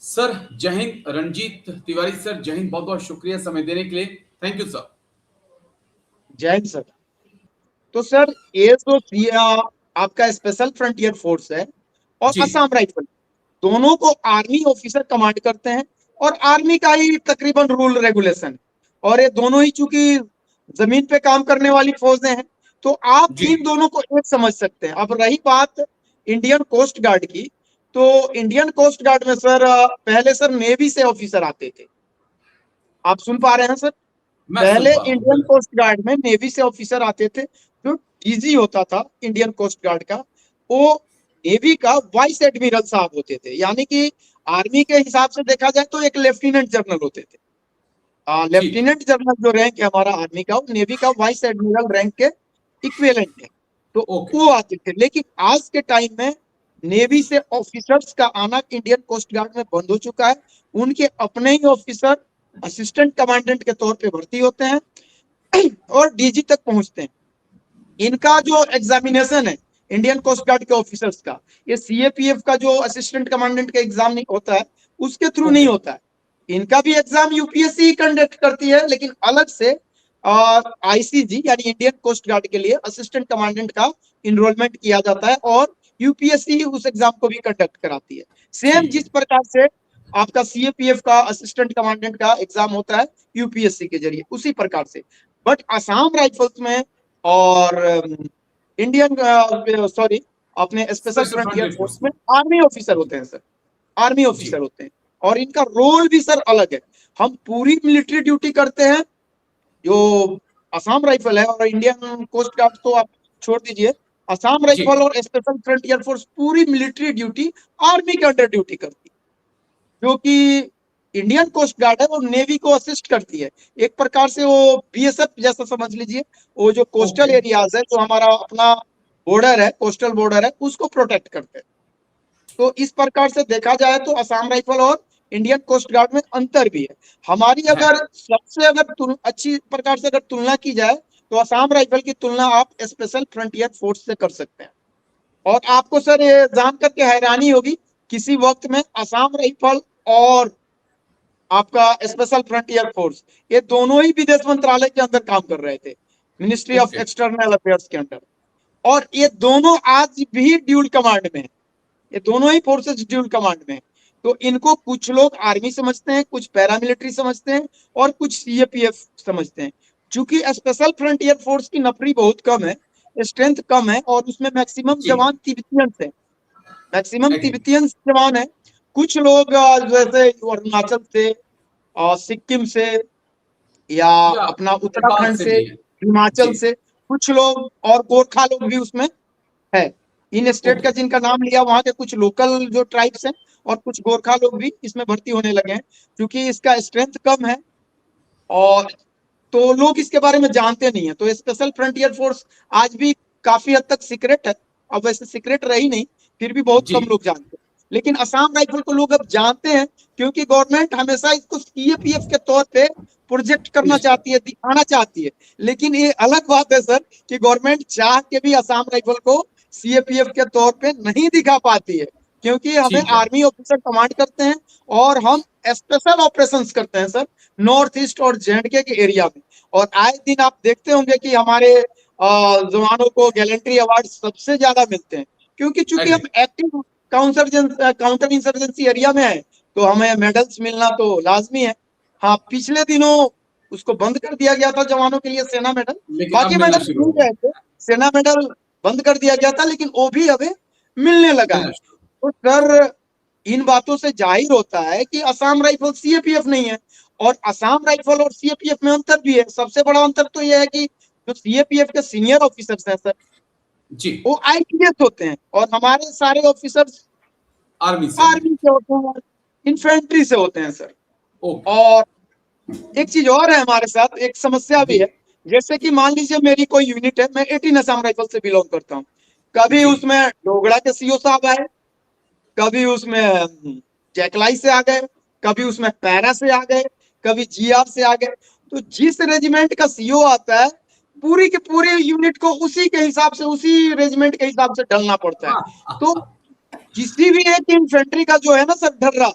Sir जय Hind. Ranjit Tiwari sir, जय हिंद। बहुत बहुत शुक्रिया समय देने के लिए। Thank you sir. जय हिंद सर। तो सर ये जो आपका स्पेशल फ्रंटियर फोर्स है और जी असम राइफल, दोनों को आर्मी ऑफिसर कमांड करते हैं और आर्मी का ही तकरीबन रूल रेगुलेशन, और ये दोनों ही चूंकि जमीन पे काम करने वाली फौजें हैं, तो आप जी इन दोनों को एक समझ सकते हैं। अब रही बात इंडियन कोस्ट गार्ड की, तो इंडियन कोस्ट गार्ड में सर पहले सर नेवी से ऑफिसर आते थे। आप सुन पा रहे हैं सर? मैं सुन पहले पा रहा हूँ, इंडियन बिल्कुल। कोस्ट गार्ड में नेवी से ऑफिसर आते थे। जो डीजी होता था इंडियन कोस्ट गार्ड का, वो नेवी का वाइस एडमिरल साहब होते थे। यानी कि आर्मी के हिसाब से देखा जाए तो एक लेफ्टिनेंट जनरल होते थे। ठीक। लेफ्टिनेंट जनरल जो रैंक है हमारा आर्मी का, वो नेवी का वाइस एडमिरल रैंक के इक्विवेलेंट है। तो ओके। वो आते थे। लेकिन आज के टाइम में नेवी से ऑफिसर्स का आना इंडियन कोस्ट गार्ड में बंद हो चुका है। उनके अपने ही ऑफिसर असिस्टेंट कमांडेंट के तौर पे भर्ती होते हैं और डीजी तक पहुंचते हैं। इनका जो एग्जामिनेशन है इंडियन कोस्ट गार्ड के ऑफिसर्स का, ये सीएपीएफ का जो असिस्टेंट कमांडेंट का एग्जाम नहीं होता है, उसके थ्रू नहीं ओके। होता है। इनका भी एग्जाम यूपीएससी ही कंडक्ट करती है, लेकिन अलग से आईसीजी यानी इंडियन कोस्ट गार्ड के लिए असिस्टेंट कमांडेंट का इनरोलमेंट किया जाता है, और यूपीएससी उस एग्जाम को भी कंडक्ट कराती है। सेम ठीक है। जिस प्रकार से आपका सीएपीएफ का असिस्टेंट कमांडेंट का एग्जाम होता है यूपीएससी के जरिए, उसी प्रकार से। बट असम राइफल्स में और इंडियन सॉरी अपने special special frontier frontier force force में में। आर्मी ऑफिसर होते हैं सर। आर्मी जी ऑफिसर होते हैं, और इनका रोल भी सर अलग है। हम पूरी मिलिट्री ड्यूटी करते हैं जो असम राइफल है, और इंडियन कोस्ट गार्ड तो आप छोड़ दीजिए। असम जी। राइफल और स्पेशल फ्रंटियर फोर्स पूरी मिलिट्री ड्यूटी आर्मी के अंडर ड्यूटी करती है। जो कि इंडियन कोस्ट गार्ड है वो नेवी को असिस्ट करती है। एक प्रकार से वो बीएसएफ जैसा समझ लीजिए। वो जो कोस्टल ओके। एरियाज है, जो हमारा अपना बॉर्डर है, कोस्टल बॉर्डर है, उसको प्रोटेक्ट करते हैं। तो इस प्रकार से देखा जाए तो असम राइफल और इंडियन कोस्ट गार्ड में अंतर भी है। हमारी है। अगर सबसे अगर अच्छी प्रकार से अगर तुलना की जाए, तो असम राइफल की तुलना आप स्पेशल फ्रंटियर फोर्स से कर सकते हैं। और आपको सर ये जान करके हैरानी होगी, किसी वक्त में असम राइफल और आपका स्पेशल फ्रंटियर फोर्स, ये दोनों ही विदेश मंत्रालय के अंदर काम कर रहे थे, ministry of okay. External affairs के अंदर। और ये दोनों आज भी ड्यूल कमांड में है। ये दोनों ही फोर्सेस ड्यूल कमांड में है। तो इनको कुछ लोग आर्मी समझते हैं, कुछ पैरामिलिट्री समझते हैं, और कुछ सीएपीएफ समझते हैं। चूंकि स्पेशल फ्रंटियर फोर्स की नफरी बहुत कम है, स्ट्रेंथ कम है, और उसमें मैक्सिमम जी। जवान तिब्बतियंस है। Maximum agree. तिब्बतियंस जवान है। कुछ लोग जैसे अरुणाचल से, सिक्किम से, या या अपना नेपाल उत्तराखंड से से, भी है। हिमाचल जी। से, कुछ लोग, और गोरखा लोग भी उसमें है। इन स्टेट ओके। का जिनका नाम लिया, वहां के कुछ लोकल जो ट्राइब्स हैं, और कुछ गोरखा लोग भी इसमें भर्ती होने लगे हैं, क्योंकि इसका स्ट्रेंथ कम है। और तो लोग इसके बारे में जानते नहीं है। तो स्पेशल फ्रंटियर फोर्स आज भी काफी हद तक सीक्रेट है। अब वैसे सीक्रेट रही नहीं, फिर भी बहुत जी कम लोग जानते हैं। लेकिन असम राइफल को लोग अब जानते हैं, क्योंकि गवर्नमेंट हमेशा इसको सीएपीएफ के तौर पे प्रोजेक्ट करना पुश कर। चाहती है, दिखाना चाहती है। लेकिन ये अलग बात है सर, कि गवर्नमेंट चाह के भी असम राइफल को सीएपीएफ के तौर पे नहीं दिखा पाती है, क्योंकि हमें ठीक है। आर्मी ऑफिसर कमांड करते हैं, और हम स्पेशल ऑपरेशंस करते हैं सर, नॉर्थ ईस्ट और जेएंडके के एरिया में। और आए दिन आप देखते होंगे कि हमारे जवानों को गैलेंट्री अवार्ड सबसे ज्यादा मिलते हैं, क्योंकि चूंकि एग्री। हम एक्टिव काउंटर इंसर्जेंसी एरिया में है, तो हमें मेडल्स मिलना तो लाजमी है। हाँ, पिछले दिनों उसको बंद कर दिया गया था जवानों के लिए, सेना मेडल। लेकिन अब बाकी मिलना मेडल शुरू मिल हो गया। गए थे, सेना मेडल बंद कर दिया गया था, लेकिन वो भी अभी मिलने लगा है। मिलना शुरू। तो सर इन बातों से जाहिर होता है कि असम राइफल सीएपीएफ नहीं है। और असम राइफल और सीएपीएफ में अंतर भी है। सबसे बड़ा अंतर तो यह है कि जो सीएपीएफ के सीनियर ऑफिसर्स हैं सर, जी। वो आईपीएस होते हैं, और हमारे सारे ऑफिसर्स आर्मी से हैं। आर्मी से होते हैं, इन्फेंट्री से होते हैं सर। ओके। और एक चीज और है, हमारे साथ एक समस्या भी जी है। जैसे कि मान लीजिए मेरी कोई यूनिट है, मैं 18 असम राइफल से बिलोंग करता हूँ। कभी जी। उसमें डोगरा के सीओ साहब आए, कभी उसमें जैकलाई से आ गए, कभी उसमें पैरा से आ गए, कभी जीआर से आ गए। तो जिस रेजिमेंट का सीओ आता है, पूरी के पूरे यूनिट को उसी के हिसाब से, उसी रेजिमेंट के हिसाब से ढलना पड़ता है। हाँ तो हाँ, किसी भी एक इन्फेंट्री का जो है ना सर ढर्रा,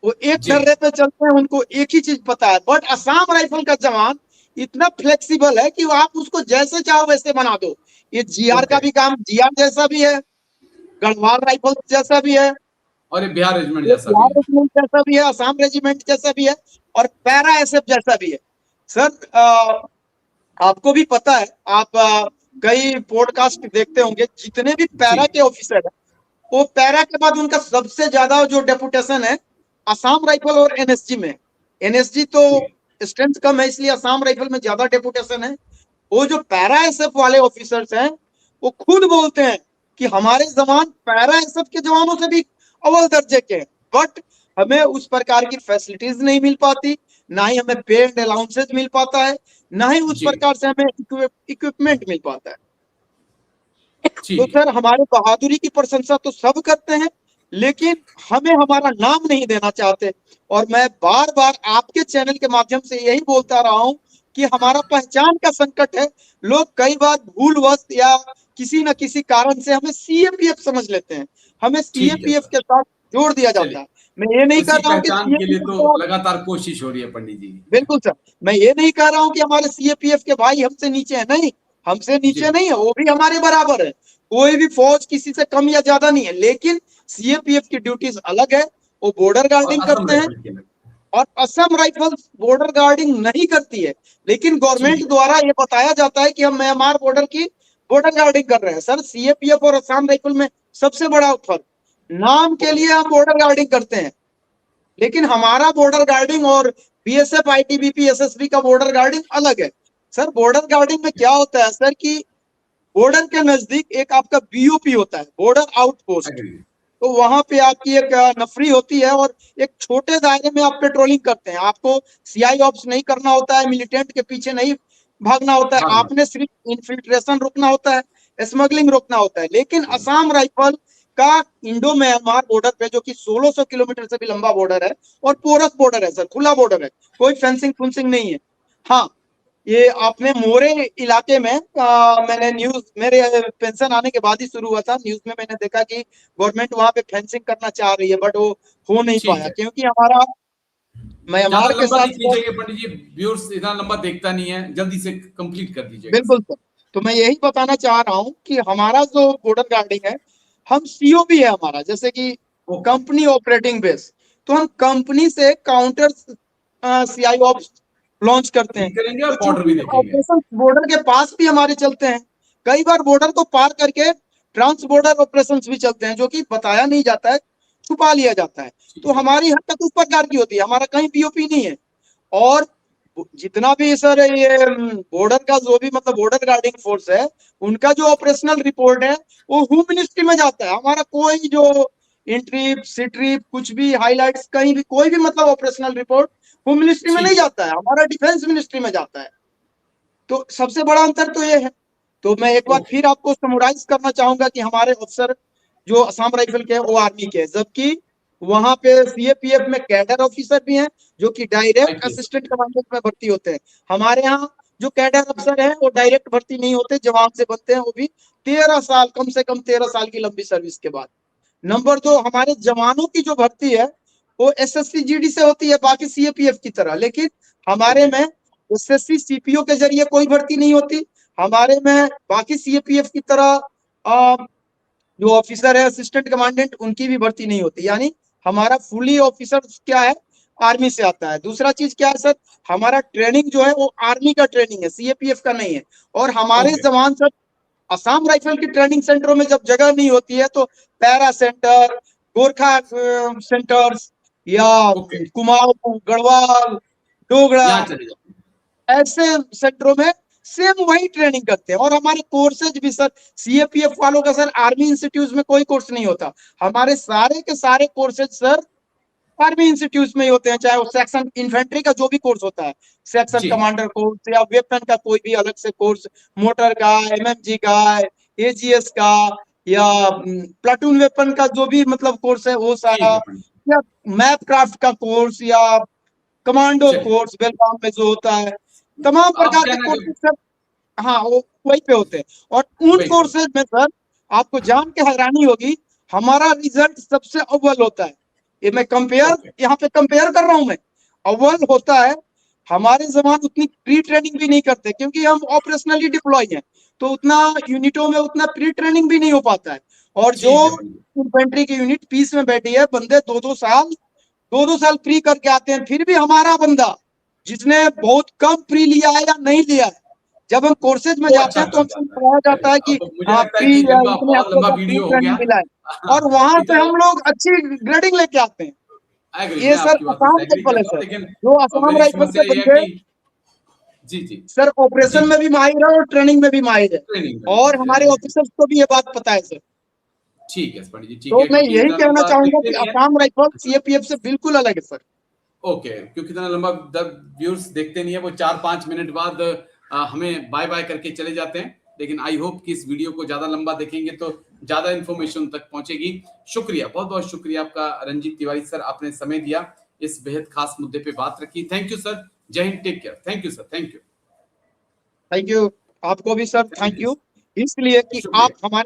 वो एक जी। ढर्रे पे चलते हैं, उनको एक ही चीज पता है। बट असम राइफल का जवान इतना फ्लेक्सिबल है कि वो आप उसको जैसे चाहो वैसे बना दो। ये जीआर का ओके। भी काम जीआर जैसा भी है, गढ़वाल राइफल जैसा भी है, और ये बिहार रेजिमेंट ये जैसा भी बिहार है। रेजिमेंट जैसा भी है, असम रेजिमेंट जैसा भी है, और पैरा एसएफ जैसा भी है। सर आपको भी पता है, आप कई पॉडकास्ट देखते होंगे, जितने भी जी। पैरा के ऑफिसर है, वो पैरा के बाद उनका सबसे ज्यादा जो डेपुटेशन है असम राइफल और एनएसजी में। एनएसजी तो जी। स्ट्रेंथ कम है, इसलिए असम राइफल में ज्यादा डेपुटेशन है। वो जो पैरा एसएफ वाले ऑफिसर्स हैं, वो खुद बोलते हैं कि हमारे जवान पैरा एसएफ के जवानों से भी अव्वल दर्जे के हैं, बट हमें उस प्रकार की फैसिलिटीज नहीं मिल पाती, ना ही हमें पे एंड अलाउंसेज मिल पाता है, ना ही उस जी। प्रकार से हमें इक्विपमेंट मिल पाता है। तो ठीक है। सर हमारे बहादुरी की प्रशंसा तो सब करते हैं, लेकिन हमें हमारा नाम नहीं देना चाहते। और मैं बार बार आपके चैनल के माध्यम से यही बोलता रहा हूं कि हमारा पहचान का संकट है। लोग कई बार भूलवश या किसी न किसी कारण से हमें सीएपीएफ समझ लेते हैं, हमें ठीक है सीएपीएफ सर। के साथ जोड़ दिया जाता चलिए, है। मैं ये नहीं कर उसी रहा हूं कि पहचान के लिए सीएपीएफ तो को, लगातार कोशिश हो रही है पंडित जी की। बिल्कुल सर, मैं ये नहीं कह रहा हूं कि हमारे सीएपीएफ के भाई हमसे नीचे है, नहीं, हमसे जी। नीचे नहीं है, वो भी हमारे बराबर है। कोई भी फौज किसी से कम या ज्यादा नहीं है, लेकिन सीएपीएफ की ड्यूटीज अलग है। वो बॉर्डर और गार्डिंग असम करते हैं, राइफल के अलग। और असम राइफल्स बॉर्डर गार्डिंग नहीं करती है। लेकिन ठीक गवर्नमेंट है। द्वारा ये बताया जाता है कि हम म्यांमार बॉर्डर की बॉर्डर गार्डिंग कर रहे हैं। सर सीएपीएफ और असम राइफल में सबसे बड़ा फर्क, नाम के ओके। लिए हम बॉर्डर गार्डिंग करते हैं, लेकिन हमारा बॉर्डर गार्डिंग और बीएसएफ आईटीबीपी एसएसबी का बॉर्डर गार्डिंग अलग है। सर बॉर्डर गार्डिंग में क्या होता है सर कि बॉर्डर के नजदीक एक आपका बीओपी होता है, बॉर्डर आउटपोस्ट। एग्री। तो वहां पे आपकी एक नफरी होती है, और एक छोटे दायरे में आप पेट्रोलिंग करते हैं। आपको सीआई ऑप्स नहीं करना होता है, मिलिटेंट के पीछे नहीं भागना होता है, भागना। आपने सिर्फ इन्फिल्ट्रेशन रोकना होता है, स्मगलिंग रोकना होता है। लेकिन असम राइफल का इंडो म्यांमार बॉर्डर पे, जो कि 1600 किलोमीटर से भी लंबा बॉर्डर है, और पोरस बॉर्डर है सर, खुला बॉर्डर है, कोई फेंसिंग फुंसिंग नहीं है। हाँ, ये आपने मोरे इलाके में मैंने न्यूज, मेरे पेंशन आने के बाद ही शुरू हुआ था, न्यूज में मैंने देखा कि गवर्नमेंट वहां पे फेंसिंग करना चाह रही है, बट वो हो नहीं ठीक पाया, है। क्योंकि हमारा ज्यादा म्यांमार के लंबा साथ नहीं कीजिएगा पंडित जी, व्यूअर्स इतना लंबा देखता नहीं है, जल्दी से कंप्लीट कर दीजिएगा बिल्कुल सर। सर, तो मैं यही बताना चाह रहा हूं कि हमारा जो बॉर्डर गार्डिंग है, हम सीओबी है हमारा, जैसे कि ओके। कंपनी ऑपरेटिंग बेस, तो हम कंपनी से काउंटर सीआई ऑप्स लॉन्च करते भी हैं। करेंगे और तो बॉर्डर भी चूंकि देखेंगे। ऑपरेशन बॉर्डर के पास भी हमारे चलते हैं, कई बार बॉर्डर को पार करके ट्रांस बॉर्डर ऑपरेशन भी चलते हैं, जो कि बताया नहीं जाता है, छुपा लिया जाता है। तो ठीक है। हमारी हद तक उस प्रकार की होती है, हमारा कहीं पीओपी नहीं है। और जितना भी सर ये बॉर्डर का जो भी मतलब बॉर्डर गार्डिंग फोर्स है, उनका जो ऑपरेशनल रिपोर्ट है वो होम मिनिस्ट्री में जाता है। हमारा कोई जो इंट्रिप सिट्रिप कुछ भी हाइलाइट्स कहीं भी कोई भी मतलब ऑपरेशनल रिपोर्ट होम मिनिस्ट्री में नहीं ठीक है। जाता है, हमारा डिफेंस मिनिस्ट्री में जाता है। तो सबसे बड़ा अंतर तो ये है। तो मैं एक बार ओके। फिर आपको समराइज करना चाहूंगा कि हमारे अफसर जो असम राइफल के हैं वो आर्मी के हैं, जबकि वहां पे सीएपीएफ में कैडर ऑफिसर भी हैं, जो कि डायरेक्ट आईपीएस। असिस्टेंट कमांडेंट में भर्ती होते हैं। हमारे यहाँ जो कैडर अफसर हैं वो डायरेक्ट भर्ती नहीं होते, जवान से बनते हैं, वो भी 13 साल, कम से कम 13 साल की लंबी सर्विस के बाद। नंबर दो, हमारे जवानों की जो भर्ती है वो एसएससी जीडी से होती है, बाकी सीएपीएफ की तरह। लेकिन हमारे ओके। में एसएससी सीपीओ के जरिए कोई भर्ती नहीं होती। हमारे में बाकी सीएपीएफ की तरह जो ऑफिसर है असिस्टेंट कमांडेंट, उनकी भी भर्ती नहीं होती। यानी हमारा फुली ऑफिसर क्या है, आर्मी से आता है। दूसरा चीज क्या है सर, हमारा ट्रेनिंग जो है वो आर्मी का ट्रेनिंग है, सीएपीएफ का नहीं है। और हमारे ओके। जवान सर असम राइफल की ट्रेनिंग सेंटरों में जब जगह नहीं होती है, तो पैरा सेंटर, गोरखा सेंटर्स, या ओके। कुमाऊं, गढ़वाल, डोगरा, यहाँ चले जाते हैं। ऐसे सेक्टरों में सेम वही ट्रेनिंग करते हैं। और हमारे कोर्सेज भी सर, सीएपीएफ वालों का सर आर्मी इंस्टीट्यूट में कोई कोर्स नहीं होता, हमारे सारे के सारे कोर्सेज सर आर्मी इंस्टीट्यूट में ही होते हैं। चाहे वो सेक्शन इन्फेंट्री का जो भी कोर्स होता है, सेक्शन जी। कमांडर कोर्स, या वेपन का कोई भी अलग से कोर्स, मोटर का, एमएमजी का, एजीएस का, या प्लाटून वेपन का जो भी मतलब कोर्स है वो ठीक सारा, है पंडित। या मैप क्राफ्ट का कोर्स, या कमांडो चलिए, कोर्स बेलगाम में जो होता है, तमाम आप प्रकार के कहना कोर्सेज सर, हाँ वो वही पे होते हैं। और उन बिल्कुल। कोर्सेज में सर आपको जान के हैरानी होगी, हमारा रिजल्ट सबसे अव्वल होता है। ये मैं कंपेयर Okay. यहाँ पे कंपेयर कर रहा हूं मैं। अव्वल होता है हमारे जवान उतनी प्री ट्रेनिंग भी नहीं करते क्योंकि हम ऑपरेशनली डिप्लॉय हैं, तो उतना यूनिटों में उतना प्री ट्रेनिंग भी नहीं हो पाता है। और जो ठीक है पंडित जी। इन्फेंट्री की यूनिट पीस में बैठी है, बंदे 2-2 साल प्री करके आते हैं, फिर भी हमारा बंदा जिसने बहुत कम प्री लिया है या नहीं लिया है, जब हम कोर्सेज में वो जाते अच्छा हैं तो कर हमसे जाता है। बताया जाता है कि अब मुझे हाँ लगता है प्री कि लंबा इतने बहुत हफ्ते लंबा का प्री वीडियो हो ट्रेनिंग गया। मिला है, हाँ, और वहां से इतना हम लोग अच्छी ग्रेडिंग लेके आते हैं। एग्री, ये मैं सर आपकी बात असम से एग्री राइफल है करता हूँ, सर, लेकिन जो असम मेरी राइफल समस्या के ये है बंदे कि जी, जी, सर जी, ऑपरेशन में भी माहिर है और ट्रेनिंग में भी माहिर है, ट्रेनिंग में भी और माहिर है, हमारे एग्री। ऑफिसर्स को भी ये बात पता है सर। ठीक है पंडित जी, ठीक तो है, मैं क्योंकि यही इतना कहना लंबा चाहूंगा देखते कि नहीं है। असम राइफल सीएपीएफ से बिल्कुल अलग है सर। ओके, क्योंकि इतना लंबा व्यूअर्स देखते नहीं है, वो 4-5 मिनट बाद हमें बाय बाय करके चले जाते हैं। लेकिन आई होप कि इस वीडियो को ज्यादा लंबा देखेंगे तो ज्यादा इंफॉर्मेशन तक पहुंचेगी। शुक्रिया, बहुत बहुत शुक्रिया आपका रंजीत तिवारी सर, आपने समय दिया, इस बेहद खास मुद्दे पे बात रखी। थैंक यू सर, जय हिंद, take care, thank you sir, thank you, thank you, आपको भी sir thank thank you, you, इसलिए कि आप शुक्रिया। हमारे